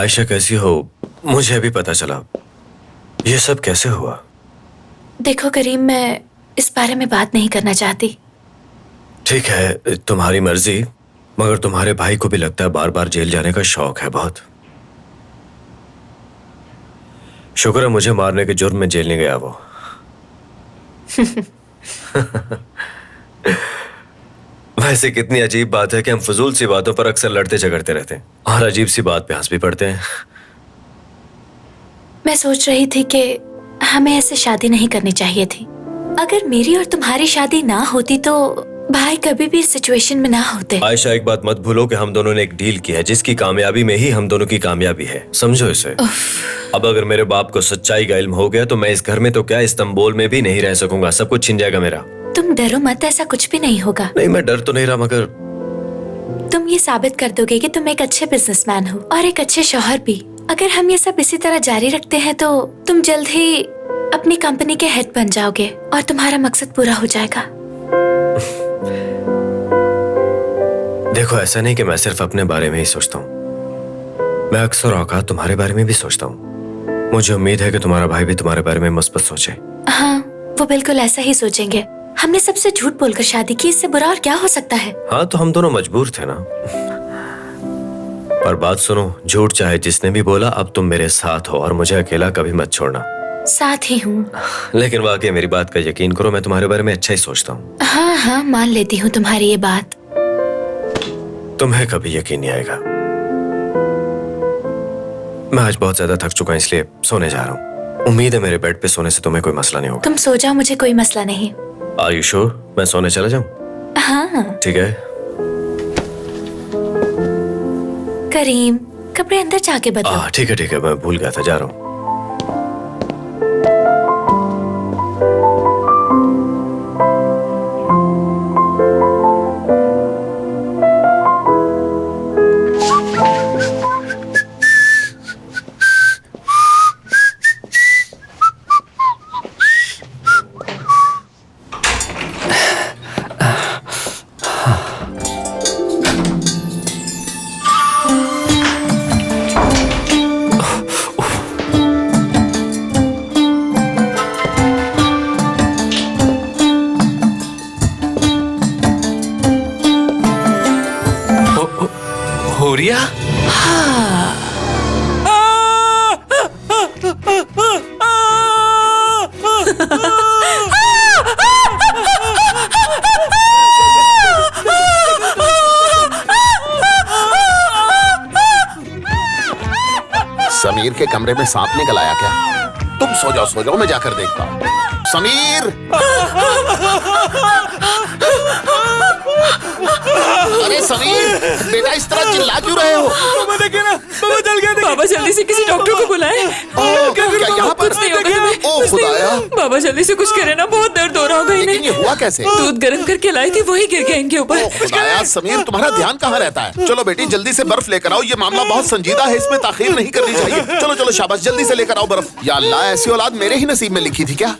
आयशा कैसी हो? मुझे अभी पता चला। ये सब कैसे हुआ? देखो करीम, मैं इस बारे में बात नहीं करना चाहती। ठीक है, तुम्हारी मर्जी। मगर तुम्हारे भाई को भी लगता है बार बार जेल जाने का शौक है बहुत। शुक्र है मुझे मारने के जुर्म में जेल नहीं गया वो। वैसे कितनी अजीब बात है कि हम फजूल सी बातों पर अक्सर लड़ते झगड़ते रहते हैं और अजीब सी बात पे हंस भी पड़ते हैं। मैं सोच रही थी कि हमें ऐसे शादी नहीं करनी चाहिए थी। अगर मेरी और तुम्हारी शादी ना होती तो भाई कभी भी इस सिचुएशन में ना होते। आयशा, एक बात मत भूलो कि हम दोनों ने एक डील की है जिसकी कामयाबी में ही हम दोनों की कामयाबी है। समझो इसे। अब अगर मेरे बाप को सच्चाई का इल्म हो गया तो मैं इस घर में तो क्या, इस्तांबुल में भी नहीं रह सकूंगा। सब कुछ छिन जाएगा मेरा। तुम डरो मत, ऐसा कुछ भी नहीं होगा। नहीं, मैं डर तो नहीं रहा, मगर तुम ये साबित कर दोगे कि तुम एक अच्छे बिजनेसमैन हो और एक अच्छे शौहर भी। अगर हम ये सब इसी तरह जारी रखते हैं तो तुम जल्द ही अपनी कंपनी के हेड बन जाओगे और तुम्हारा मकसद पूरा हो जाएगा। देखो, ऐसा नहीं कि मैं सिर्फ अपने बारे में ही सोचता हूँ। मैं अक्सर औकात तुम्हारे बारे में भी सोचता हूँ। मुझे उम्मीद है कि तुम्हारा भाई भी तुम्हारे बारे में मुस्बत सोचे। हाँ, वो बिल्कुल ऐसा ही सोचेंगे। हमने सबसे झूठ बोलकर शादी की, इससे बुरा और क्या हो सकता है। हाँ, तो हम दोनों मजबूर थे ना। पर बात सुनो, झूठ चाहे जिसने भी बोला, अब तुम मेरे साथ हो और मुझे अकेला कभी मत छोड़ना। साथ ही हूँ। लेकिन वाकई मेरी बात का यकीन करो, मैं तुम्हारे बारे में अच्छा ही सोचता हूँ। हाँ हाँ, मान लेती हूँ तुम्हारी ये बात। तुम्हें कभी यकीन नहीं आएगा। मैं आज बहुत ज्यादा थक चुका हूं, इसलिए सोने जा रहा हूँ। उम्मीद है मेरे बेड पे सोने से तुम्हें कोई मसला नहीं होगा। तुम सो जाओ, मुझे कोई मसला नहीं। Are you sure? मैं सोने चला जाऊं? हाँ। ठीक है। करीम, कपड़े अंदर जाके बदलो। ठीक है, मैं भूल गया था, जा रहा हूँ। होरिया? समीर के कमरे में सांप निकल आया क्या? तुम सो जाओ, मैं जाकर देखता हूँ। समीर! अरे समीर, बेटा इस तरह चिल्ला क्यों रहे हो? बाबा देखिए ना, बाबा जल गया। बाबा जल्दी से किसी डॉक्टर को बुलाएं। क्या यहाँ पर? कुछ नहीं होगा तुम्हें। ओ खुदाया! बाबा जल्दी से कुछ करे ना, बहुत दर्द हो रहा होगा लेकिन इन्हें। ये हुआ कैसे? दूध गर्म करके लाई थी, वही गिर गया इनके ऊपर। ओ खुदाया, समीर तुम्हारा ध्यान कहाँ रहता है? चलो बेटी जल्दी से बर्फ लेकर आओ, ये मामला बहुत संजीदा है, इसमें ताखीर नहीं करनी चाहिए। चलो शाबाश, जल्दी से लेकर आओ बर्फ। या अल्लाह, ऐसी औलाद मेरे ही नसीब में लिखी थी क्या?